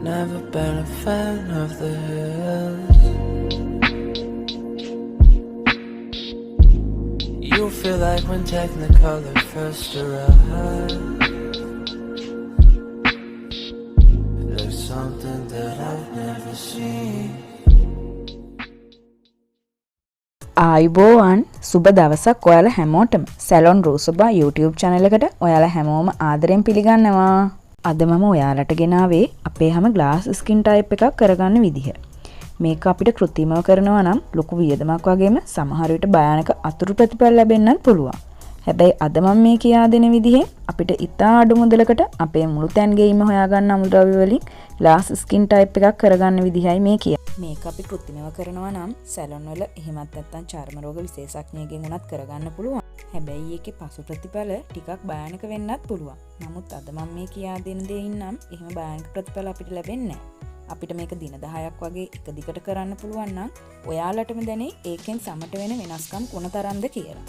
Never been a fan of the hills. You feel like when Technicolor first arrived. There's something that I've never seen. ආයුබෝවන් සුබ දවසක් ඔයාලා හැමෝටම salon රූසබා YouTube channel එකට ඔයාලා හැමෝම ආදරෙන් පිළිගන්නවා. අද මම ඔයාලට ගෙනාවේ අපේ හැම glass skin type එකක් කරගන්න විදිහ. මේක අපිට කෘත්‍රිමව කරනවා නම් ලොකු වියදමක් වගේම සමහර විට භයානක අතුරු ප්‍රතිඵල ලැබෙන්නත් පුළුවන්. හැබැයි අද මම මේ කියා දෙන විදිහෙන් අපිට ඉතා අඩු මුදලකට අපේ මුළු තැන් ගෙයිම හොයාගන්න අමුද්‍රව්‍ය වලින් glass skin type එකක් කරගන්න විදිහයි මේ කියන්නේ. මේක අපි කෘත්‍රිමව කරනවා නම් සැලොන් වල එහෙමත් නැත්නම් චර්ම රෝග විශේෂඥයෙක්ගෙන් උනත් කරගන්න පුළුවන්. හැබැයි ඒකේ පසු ප්‍රතිඵල ටිකක් භයානක වෙන්නත් පුළුවන්. නමුත් අද මම මේ කියා දෙන දෙයින් නම් එහෙම භයානක ප්‍රතිඵල අපිට ලැබෙන්නේ නැහැ. අපිට මේක දින 10ක් වගේ එක දිගට කරන්න පුළුවන් නම් ඔයාලටම දැනේ ඒකෙන් සමට වෙන වෙනස්කම් කොන තරම්ද කියලා.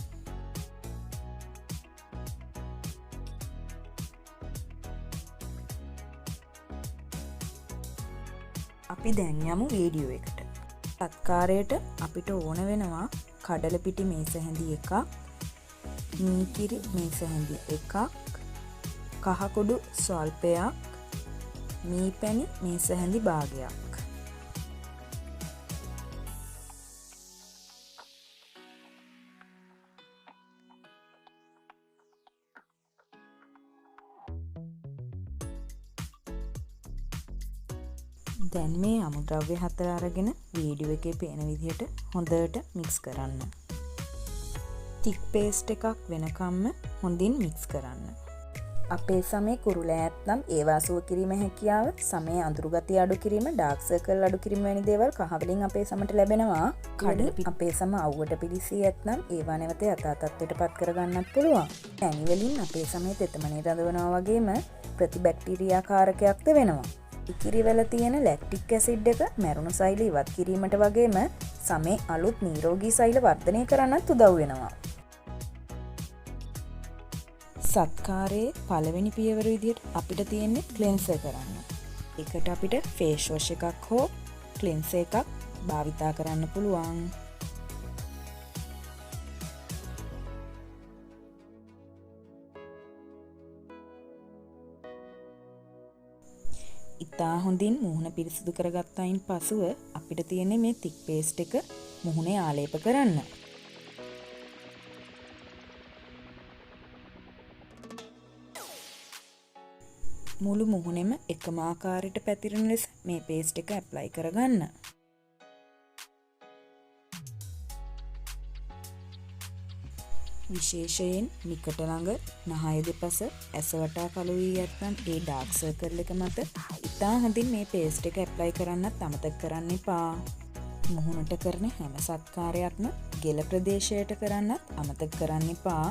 අපි දැන් යමු වීඩියෝ එකට. සත්කාරයට අපිට ඕන වෙනවා කඩල පිටි මේස හැඳි එකක්, මීකිරි මේස හැඳි එකක්, කහ කුඩු ස්වල්පයක්, මී පැණි මේස හැඳි භාගයක්. දැන් මේ අමුද්‍රව්‍ය හතර අරගෙන වීඩියෝ එකේ පේන විදිහට හොඳට මික්ස් කරන්න. තික් පේස්ට් එකක් වෙනකම්ම හොඳින් මික්ස් කරන්න. අපේ සමේ කුරුලෑ ඇත්නම් ඒවා සුව කිරීම හැකියාව, සමේ අඳුරු ගතිය අඩු කිරීම, ඩාර්ක් සර්කල් අඩු කිරීම වැනි දේවල් කහ වලින් අපේ සමට ලැබෙනවා. කඩල අපේ සම අවුවට පිලිසී ඇත්නම් ඒවා නැවත යථා තත්ත්වයට පත් කරගන්නත් පුළුවන්. පැණි වලින් අපේ සමේ තෙතමනේ රඳවනවා වගේම ප්‍රතිබැක්ටීරියා කාරකයක්ද වෙනවා. ඉකිරිවල තියෙන ලැක්ටික් ඇසිඩ් එක මැරුණු සෛල ඉවත් කිරීමට වගේම සමේ අලුත් නිරෝගී සෛල වර්ධනය කරන්නත් උදව් වෙනවා. සත්කාරයේ පළවෙනි පියවර විදිහට අපිට තියෙන්නේ ක්ලෙන්සර් කරන්න. ඒකට අපිට ෆේස් වොෂ් එකක් හෝ ක්ලෙන්සර් එකක් භාවිතා කරන්න පුළුවන්. ඉතා හොඳින් මුහුණ පිරිසිදු කරගත්තයින් පසුව අපිට තියෙන්නේ මේ තික් පේස්ට් එක මුහුණේ ආලේප කරන්න. මුළු මුහුණෙම එකම ආකාරයට පැතිරෙන ලෙස මේ පේස්ට් එක ඇප්ලයි කරගන්න. විශේෂයෙන් නිකට ළඟ, නහය දෙපස, ඇස වටා කළු වී ඇත්නම් ඒ ඩාර්ක් සර්කල් එක මත ඉතා හොඳින් මේ පේස්ට් එක ඇප්ලයි කරන්නත් අමතක කරන්න එපා. මුහුණට කරන හැම සත්කාරයක්ම ගෙල ප්‍රදේශයට කරන්නත් අමතක කරන්න එපා.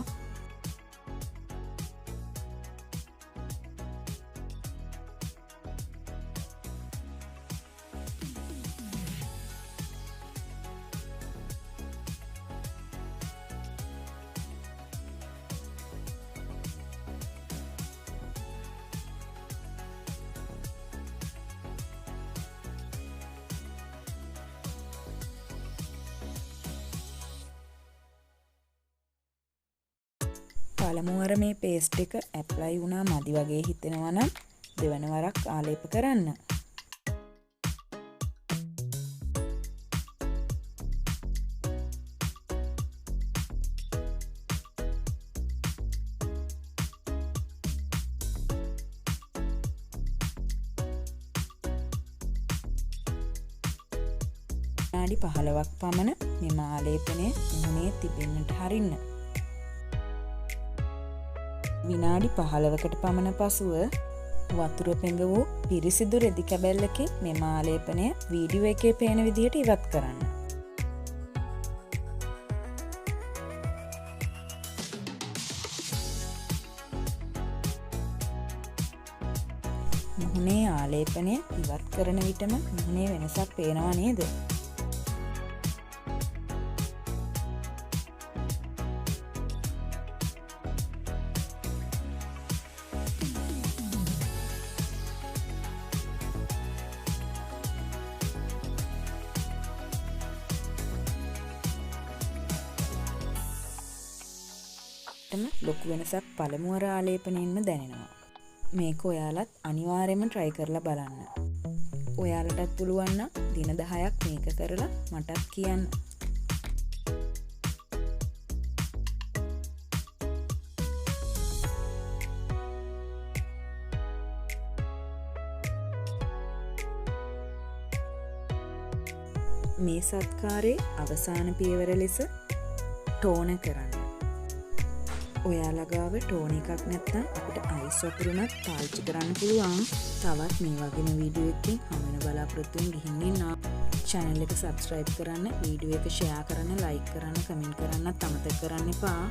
පළමුවර මේ පේස්ට් එක ඇප්ලයි වුණා මදි වගේ හිතෙනවා නම් දෙවන වරක් ආලේප කරන්න. විනාඩි 15ක් පමණ මෙම ආලේපනය මුහුණේ තිබෙන්නට හරින්න. විනාඩි 15කට පමණ පසුව වතුර පෙඟ වූ පිරිසිදු රෙදි කැබැල්ලකින් මෙම ආලේපනය වීඩියෝ එකේ පේන විදිහට ඉවත් කරන්න. මුහුණේ ආලේපනය ඉවත් කරන විටම මුහුණේ වෙනසක් පේනවා නේද? දෙකටම ලොකු වෙනසක් පළමු වර ආලේපනයෙන්ම දැනෙනවා. මේක ඔයාලත් අනිවාර්යයෙන්ම try කරලා බලන්න. ඔයාලටත් පුළුවන් නම් දින 10ක් මේක කරලා මටත් කියන්න. මේ සත්කාරයේ අවසාන පියවර ලෙස ටෝන කරන්න. ඔයාලා ගාව ටෝන එකක් නැත්නම් අපිට අයිස් වතුරමත් පාවිච්චි කරන්න පුළුවන්. තවත් මේ වගේම වීඩියෝ එකකින් හමු වෙන බලාපොරොත්තු වෙමින් ගිහින් ඉන්නවා. channel එක subscribe කරන්න, වීඩියෝ එක share කරන්න, like කරන්න, comment කරන්නත් අමතක කරන්න එපා.